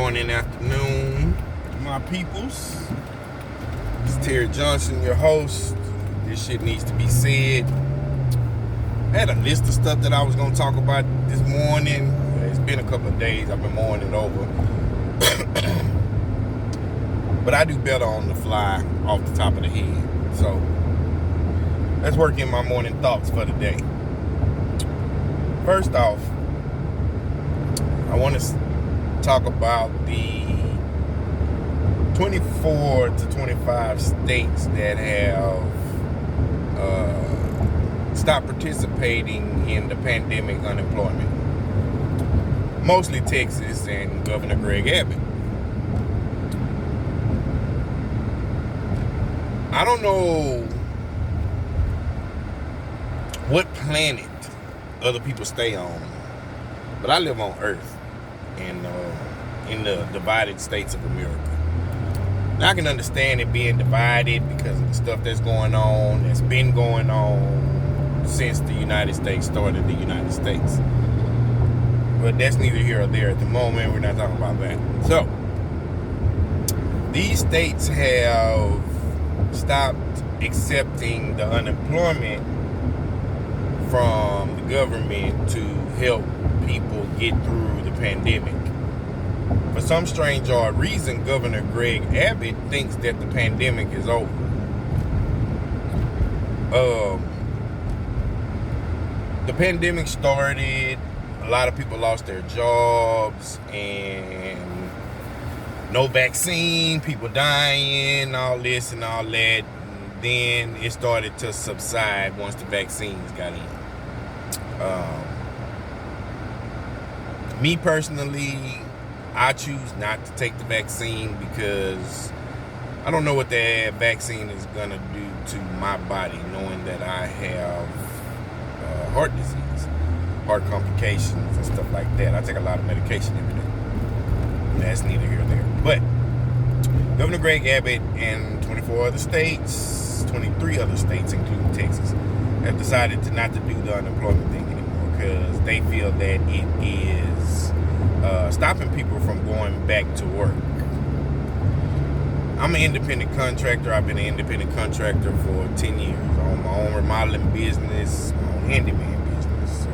morning, afternoon, my peoples. It's Terry Johnson, your host. This shit needs to be said. I had a list of stuff that I was going to talk about this morning. It's been a couple of days. I've been mulling it over. But I do better on the fly, off the top of the head. So, let's work in my morning thoughts for the day. First off, I want to talk about the 24 to 25 states that have stopped participating in the pandemic unemployment. Mostly Texas and Governor Greg Abbott. I don't know what planet other people stay on, but I live on Earth in the divided states of America. Now I can understand it being divided because of the stuff that's going on, that's been going on since the United States started the United States. But that's neither here or there at the moment. We're not talking about that. So, these states have stopped accepting the unemployment from the government to help people get through the pandemic. For some strange odd reason, Governor Greg Abbott thinks that the pandemic is over. The pandemic started, a lot of people lost their jobs, and no vaccine, people dying, all this and all that. And then it started to subside once the vaccines got in. Me personally, I choose not to take the vaccine because I don't know what the vaccine is going to do to my body, knowing that I have heart disease, heart complications and stuff like that. I take a lot of medication every day. That's neither here nor there. But Governor Greg Abbott and 24 other states, 23 other states, including Texas, have decided not to do the unemployment thing anymore because they feel that it is stopping people from going back to work. I'm an independent contractor. I've been an independent contractor for 10 years. I own my own remodeling business, my own handyman business. So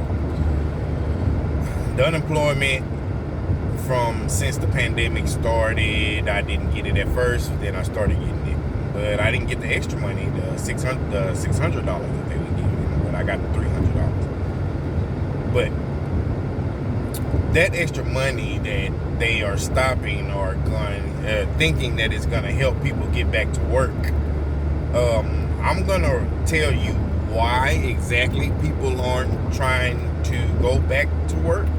the unemployment since the pandemic started, I didn't get it at first, then I started getting it. But I didn't get the extra money, the $600 that they were giving, but I got the $300. But that extra money that they are stopping or thinking that it's going to help people get back to work, I'm going to tell you why exactly people aren't trying to go back to work.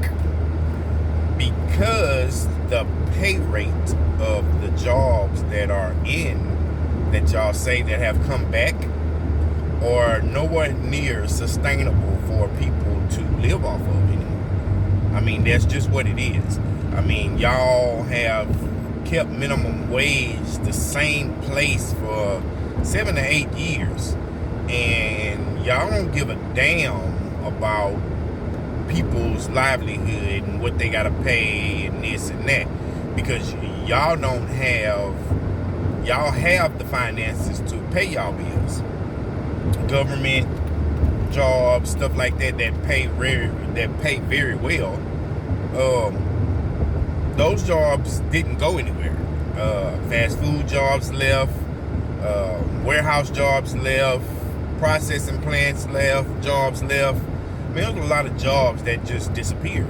Because the pay rate of the jobs that are that y'all say that have come back are nowhere near sustainable for people to live off of anymore. I mean, that's just what it is. I mean, y'all have kept minimum wage the same place for 7 to 8 years, and y'all don't give a damn about people's livelihood and what they gotta pay and this and that, because y'all have the finances to pay y'all bills. Government jobs, stuff like that pay very well. Those jobs didn't go anywhere. Fast food jobs left, warehouse jobs left, processing plants left, jobs left. I mean, there's a lot of jobs that just disappeared,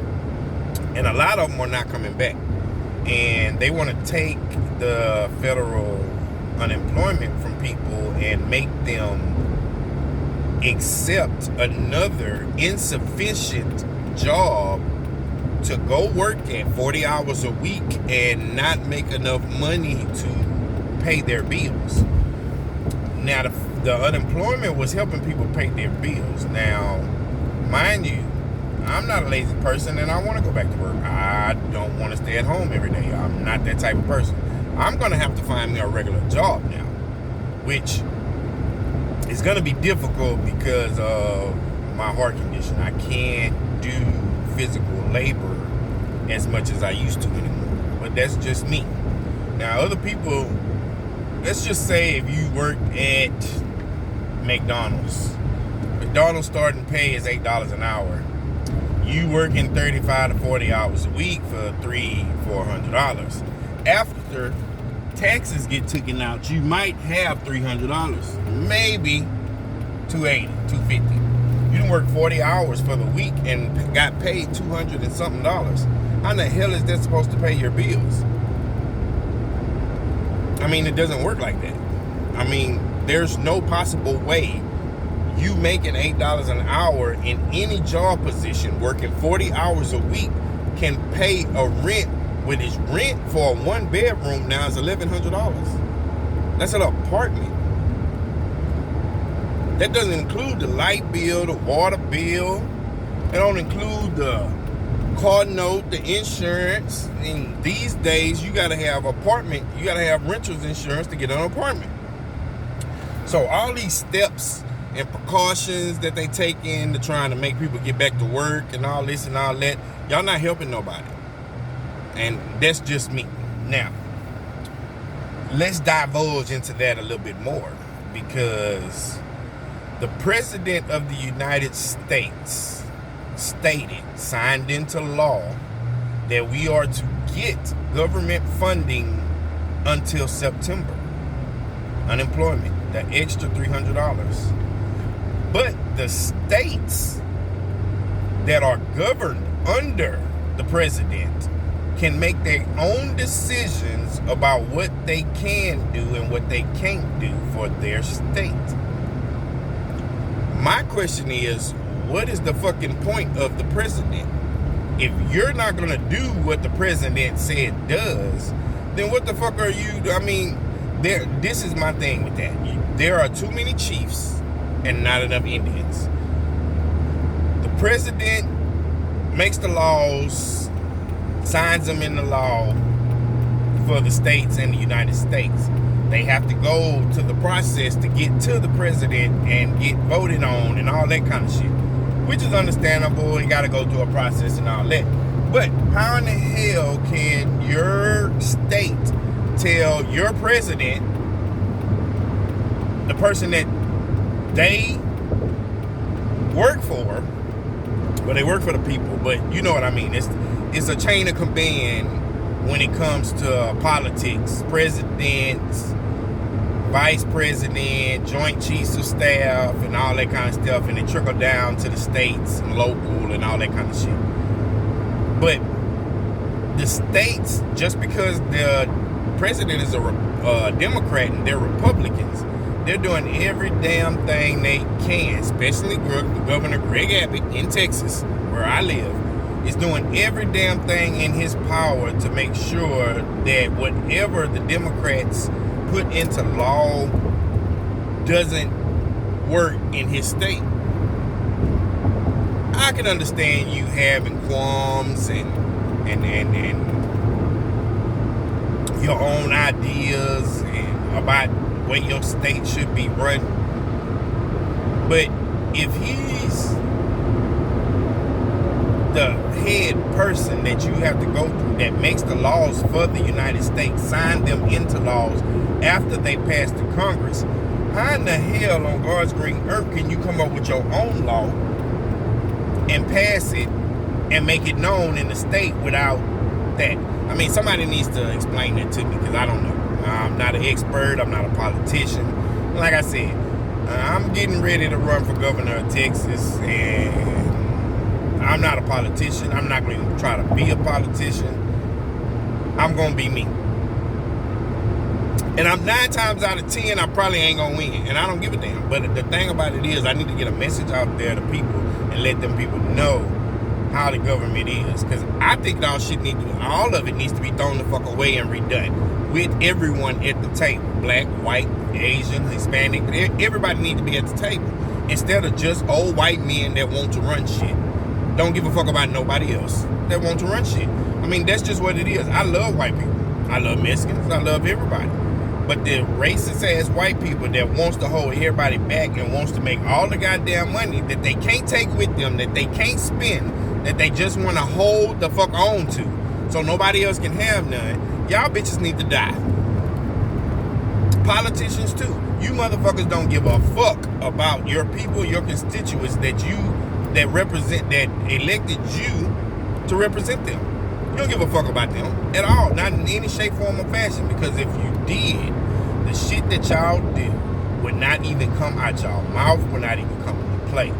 and a lot of them are not coming back. And they want to take the federal unemployment from people and make them accept another insufficient job to go work at 40 hours a week and not make enough money to pay their bills. Now, the unemployment was helping people pay their bills. Now, mind you, I'm not a lazy person and I want to go back to work. I don't want to stay at home every day. I'm not that type of person. I'm going to have to find me a regular job now, which is going to be difficult because of my heart condition. I can't do physical labor as much as I used to anymore. but that's just me. Now, other people, let's just say if you work at McDonald's. McDonald's starting pay is $8 an hour. You working 35 to 40 hours a week for $400. After taxes get taken out, you might have $300, maybe $280, $250. You done work 40 hours for the week and got paid $200 and something. How in the hell is that supposed to pay your bills? I mean, it doesn't work like that. I mean, there's no possible way you making $8 an hour in any job position, working 40 hours a week, can pay a rent, with his rent for a 1-bedroom now is $1,100. That's an apartment. That doesn't include the light bill, the water bill. It don't include the car note, the insurance. And these days, you gotta have renter's insurance to get an apartment. So all these steps and precautions that they take into trying to make people get back to work and all this and all that, y'all not helping nobody. And that's just me. Now, let's divulge into that a little bit more, because the President of the United States signed into law that we are to get government funding until September. Unemployment, the extra $300. But the states that are governed under the president can make their own decisions about what they can do and what they can't do for their state. My question is, what is the fucking point of the president? If you're not gonna do what the president said does, then what the fuck are you? I mean, this is my thing with that. There are too many chiefs and not enough Indians. The president makes the laws, signs them in the law for the states and the United States. They have to go to the process to get to the president and get voted on and all that kind of shit, which is understandable. You got to go through a process and all that. But how in the hell can your state tell your president, the person that they work for, well, they work for the people, but you know what I mean. It's a chain of command when it comes to politics. Presidents, vice president, joint chiefs of staff, and all that kind of stuff, and it trickle down to the states and local and all that kind of shit. But the states, just because the president is a Democrat and they're Republicans, they're doing every damn thing they can, especially Governor Greg Abbott in Texas, where I live, is doing every damn thing in his power to make sure that whatever the Democrats put into law doesn't work in his state. I can understand you having qualms and your own ideas and about way your state should be run. But if he's the head person that you have to go through that makes the laws for the United States, sign them into laws after they pass the Congress, how in the hell on God's green earth can you come up with your own law and pass it and make it known in the state without that? I mean, somebody needs to explain that to me, because I don't know. I'm not an expert. I'm not a politician. Like I said, I'm getting ready to run for governor of Texas, and I'm not a politician. I'm not going to try to be a politician. I'm going to be me. And I'm 9 times out of 10, I probably ain't going to win. And I don't give a damn. But the thing about it is, I need to get a message out there to people and let them people know how the government is. Because I think all of it needs to be thrown the fuck away and redone with everyone at the table. Black, white, Asian, Hispanic. Everybody needs to be at the table. Instead of just old white men that want to run shit. Don't give a fuck about nobody else that want to run shit. I mean, that's just what it is. I love white people. I love Mexicans. I love everybody. But the racist ass white people that wants to hold everybody back and wants to make all the goddamn money that they can't take with them, that they can't spend, that they just want to hold the fuck on to, so nobody else can have none. Y'all bitches need to die. Politicians too. You motherfuckers don't give a fuck about your people, your constituents that represent, that elected you to represent them. You don't give a fuck about them at all, not in any shape, form, or fashion. Because if you did, the shit that y'all do would not even come out y'all mouth, would not even come into play.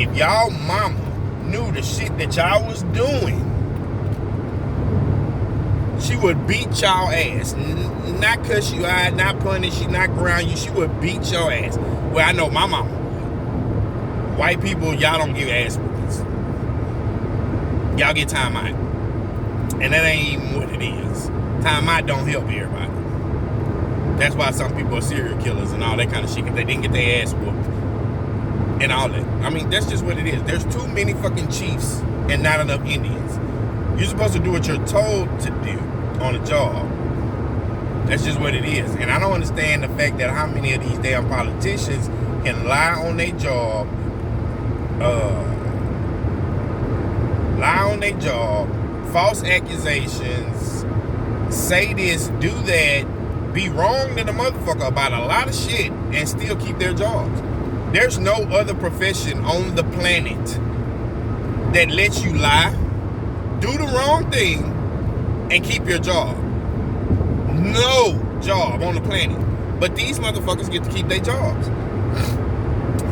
If y'all mama knew the shit that y'all was doing, she would beat y'all ass. Not cuss you out, not punish you, not ground you. She would beat your ass. Well, I know my mama. White people, y'all don't give ass whoopings. Y'all get time out. And that ain't even what it is. Time out don't help everybody. That's why some people are serial killers and all that kind of shit, because they didn't get their ass whooped. And all that. I mean, that's just what it is. There's too many fucking chiefs and not enough Indians. You're supposed to do what you're told to do on a job. That's just what it is. And I don't understand the fact that how many of these damn politicians can lie on their job, false accusations, say this, do that, be wrong than a motherfucker about a lot of shit and still keep their jobs. There's no other profession on the planet that lets you lie, do the wrong thing, and keep your job. No job on the planet. But these motherfuckers get to keep their jobs.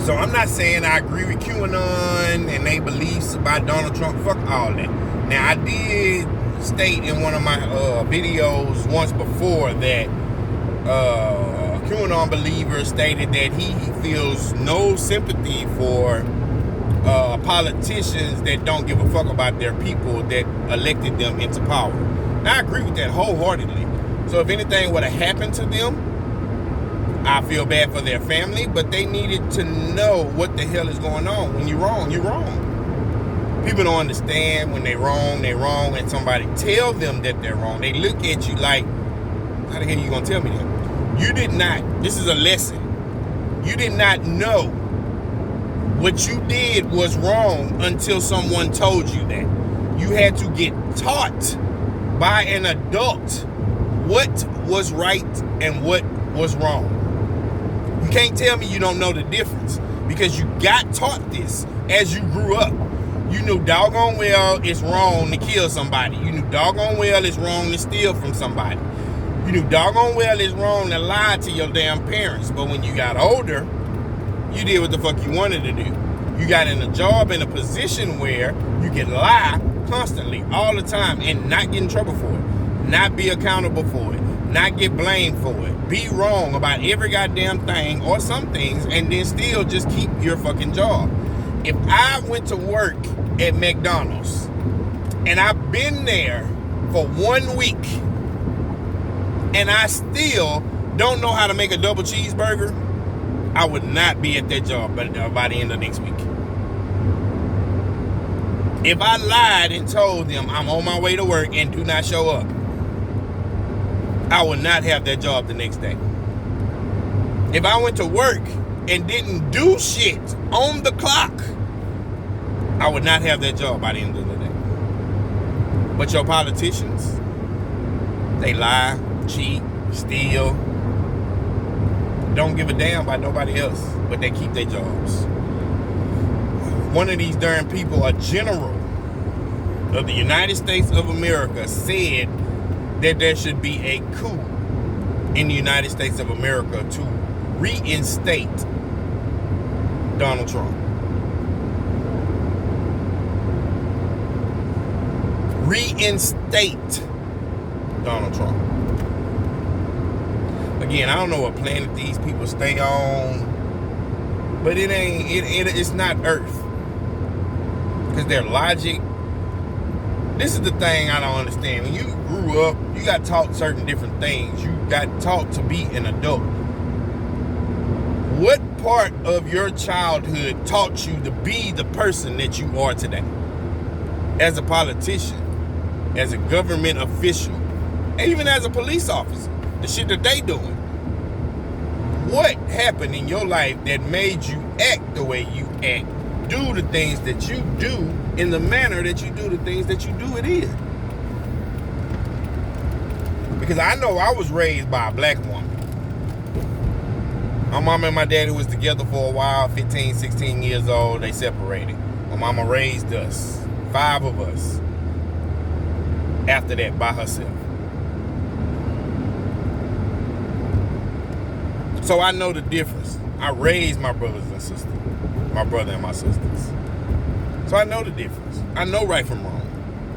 So I'm not saying I agree with QAnon and their beliefs about Donald Trump. Fuck all that. Now, I did state in one of my videos once before that QAnon believer stated that he feels no sympathy for politicians that don't give a fuck about their people that elected them into power. Now, I agree with that wholeheartedly. So if anything would have happened to them, I feel bad for their family, but they needed to know what the hell is going on. When you're wrong, you're wrong. People don't understand when they're wrong, and somebody tell them that they're wrong. They look at you like, how the hell are you going to tell me that? You did not, this is a lesson. You did not know what you did was wrong until someone told you that. You had to get taught by an adult what was right and what was wrong. You can't tell me you don't know the difference, because you got taught this as you grew up. You knew doggone well it's wrong to kill somebody. You knew doggone well it's wrong to steal from somebody. You knew doggone well it's wrong to lie to your damn parents. But when you got older, you did what the fuck you wanted to do. You got in a job, in a position where you can lie constantly, all the time, and not get in trouble for it. Not be accountable for it. Not get blamed for it. Be wrong about every goddamn thing or some things, and then still just keep your fucking job. If I went to work at McDonald's and I've been there for 1 week and I still don't know how to make a double cheeseburger, I would not be at that job by the end of next week. If I lied and told them I'm on my way to work and do not show up, I would not have that job the next day. If I went to work and didn't do shit on the clock, I would not have that job by the end of the day. But your politicians, they lie, cheat, steal, don't give a damn about nobody else, but they keep their jobs. One of these darn people, a general of the United States of America, said that there should be a coup in the United States of America to reinstate Donald Trump. Reinstate Donald Trump. Again, I don't know what planet these people stay on, but it's not Earth. Because their logic, this is the thing I don't understand. When you grew up, you got taught certain different things. You got taught to be an adult. What part of your childhood taught you to be the person that you are today? As a politician, as a government official, and even as a police officer, the shit that they doing. What happened in your life that made you act the way you act, do the things that you do in the manner that you do the things that you do it in? Because I know I was raised by a black woman. My mom and my daddy was together for a while, 15, 16 years old. They separated. My mama raised us, 5 of us, after that by herself. So I know the difference. I raised my brothers and sisters, my brother and my sisters. So I know the difference. I know right from wrong.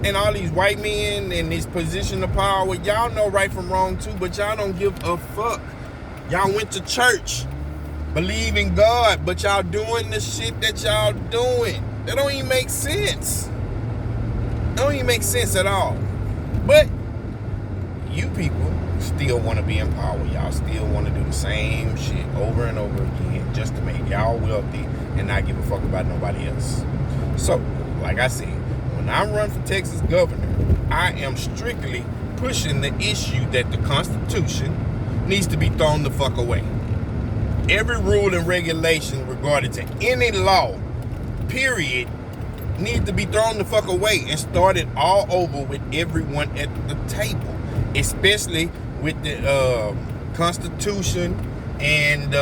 And all these white men in this position of power, y'all know right from wrong too, but y'all don't give a fuck. Y'all went to church, believe in God, but y'all doing the shit that y'all doing. That don't even make sense. That don't even make sense at all. But you people still want to be in power. Y'all still want to do the same shit over and over again just to make y'all wealthy and not give a fuck about nobody else. So, like I said, when I run for Texas governor, I am strictly pushing the issue that the Constitution needs to be thrown the fuck away. Every rule and regulation regarding to any law, period, needs to be thrown the fuck away and started all over with everyone at the table, especially with the Constitution and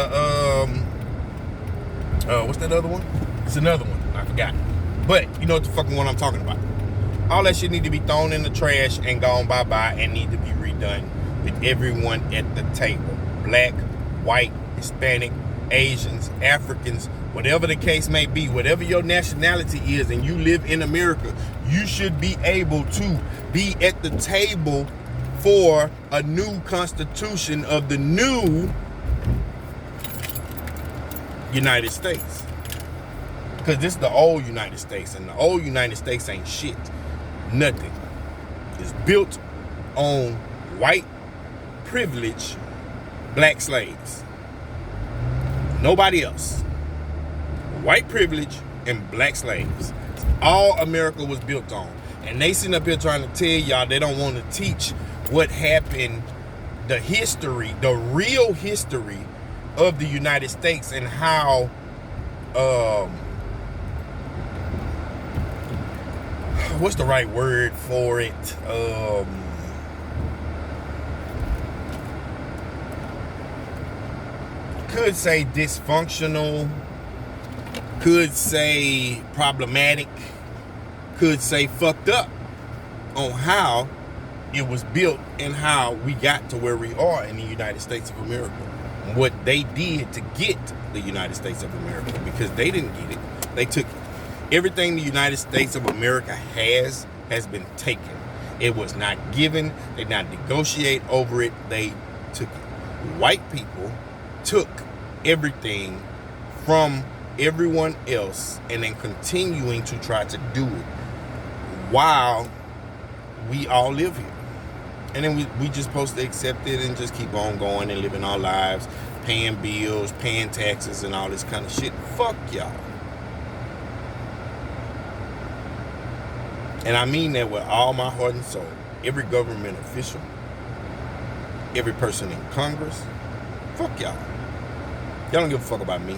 what's that other one? It's another one. I forgot. But you know what the fucking one I'm talking about. All that shit need to be thrown in the trash and gone bye-bye and need to be redone with everyone at the table. Black, white, Hispanic, Asians, Africans, whatever the case may be, whatever your nationality is and you live in America, you should be able to be at the table for a new constitution of the new United States. Because this is the old United States, and the old United States ain't shit. Nothing. It's built on white privilege, black slaves. Nobody else. White privilege and black slaves. It's all America was built on. And they sitting up here trying to tell y'all they don't want to teach what happened, the history, the real history of the United States and how what's the right word for it? Could say dysfunctional, could say problematic, could say fucked up on how it was built and how we got to where we are in the United States of America. What they did to get the United States of America, because they didn't get it. They took it. Everything the United States of America has been taken. It was not given. They did not negotiate over it. They took it. White people took everything from everyone else and then continuing to try to do it while we all live here. And then we just supposed to accept it and just keep on going and living our lives, paying bills, paying taxes and all this kind of shit. Fuck y'all. And I mean that with all my heart and soul. Every government official, every person in Congress, fuck y'all. Y'all don't give a fuck about me.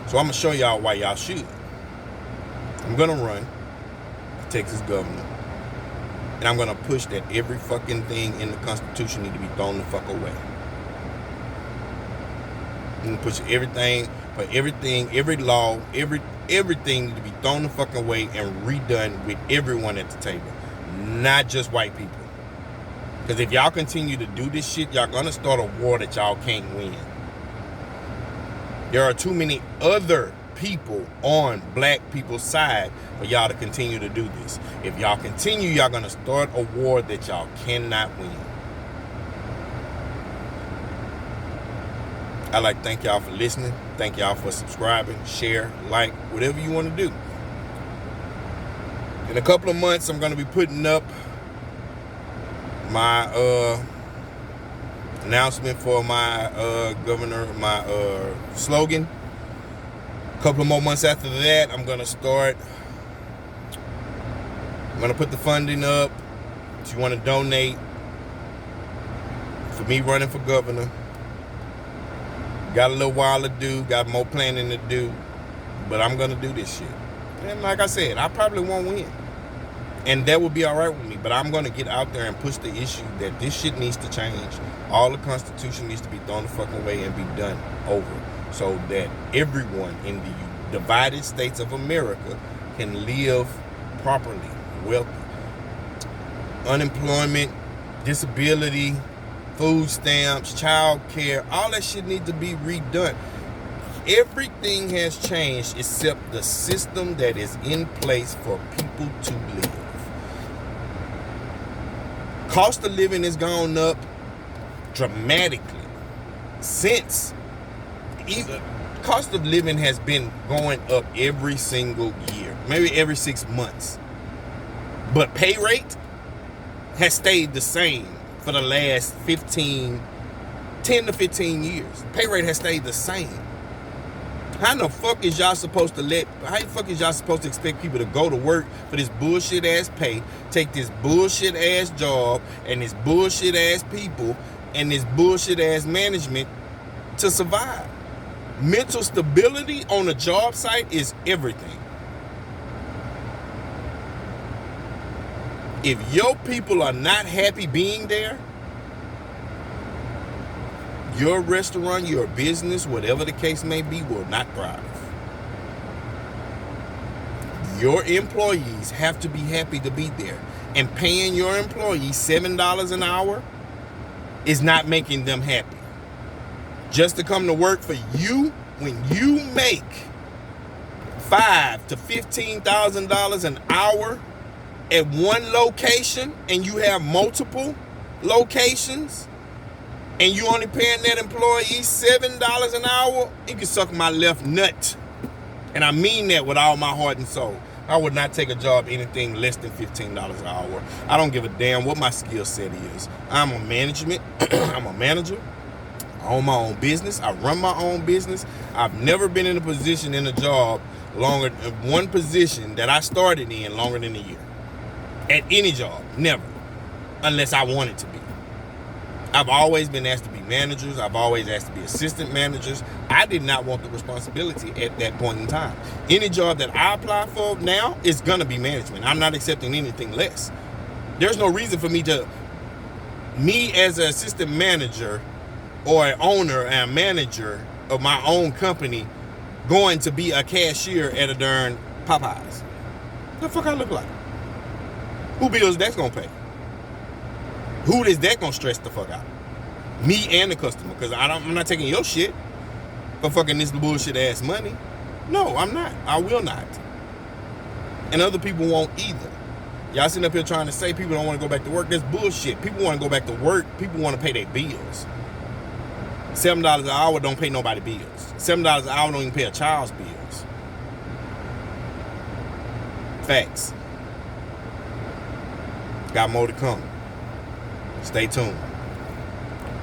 So I'm going to show y'all why y'all should. I'm going to run for Texas governor. And I'm going to push that every fucking thing in the Constitution need to be thrown the fuck away. I'm going to push everything, but everything, every law, everything need to be thrown the fucking away and redone with everyone at the table. Not just white people. Because if y'all continue to do this shit, y'all going to start a war that y'all can't win. There are too many other people on black people's side for y'all to continue to do this. If y'all continue, y'all gonna start a war that y'all cannot win. I'd like to thank y'all for listening. Thank y'all for subscribing, share, like, whatever you want to do. In a couple of months, I'm gonna be putting up my announcement for my governor, my slogan. A couple of more months after that, I'm gonna put the funding up. If you want to donate for me running for governor, got a little while to do, got more planning to do, but I'm gonna do this shit. And like I said, I probably won't win. And that would be all right with me. But I'm going to get out there and push the issue that this shit needs to change. All the Constitution needs to be thrown the fucking away and be done over, so that everyone in the divided states of America can live properly, wealthy. Unemployment, disability, food stamps, child care, all that shit needs to be redone. Everything has changed except the system that is in place for people to live. Cost of living has gone up dramatically since. Cost of living has been going up every single year, maybe every 6 months. But pay rate has stayed the same for the last 10 to 15 years. Pay rate has stayed the same. How the fuck is y'all supposed to expect people to go to work for this bullshit ass pay, take this bullshit ass job and this bullshit ass people and this bullshit ass management to survive? Mental stability on a job site is everything. If your people are not happy being there, your restaurant, your business, whatever the case may be, will not thrive. Your employees have to be happy to be there. And paying your employees $7 an hour is not making them happy. Just to come to work for you when you make $5,000 to $15,000 an hour at one location and you have multiple locations, and you only paying that employee $7 an hour, you can suck my left nut. And I mean that with all my heart and soul. I would not take a job anything less than $15 an hour. I don't give a damn what my skill set is. I'm a I'm a manager. I own my own business. I run my own business. I've never been in a position in a job one position that I started in longer than a year. At any job, never. Unless I wanted to be. I've always been asked to be managers. I've always asked to be assistant managers. I did not want the responsibility at that point in time. Any job that I apply for now is going to be management. I'm not accepting anything less. There's no reason for me as an assistant manager or an owner and a manager of my own company, going to be a cashier at a darn Popeyes. What the fuck I look like? Who bills that's going to pay? Who is that gonna stress the fuck out? Me and the customer, because I'm not taking your shit for fucking this bullshit ass money. No, I'm not. I will not. And other people won't either. Y'all sitting up here trying to say people don't want to go back to work. That's bullshit. People want to go back to work. People want to pay their bills. $7 an hour don't pay nobody bills. $7 an hour don't even pay a child's bills. Facts. Got more to come. Stay tuned.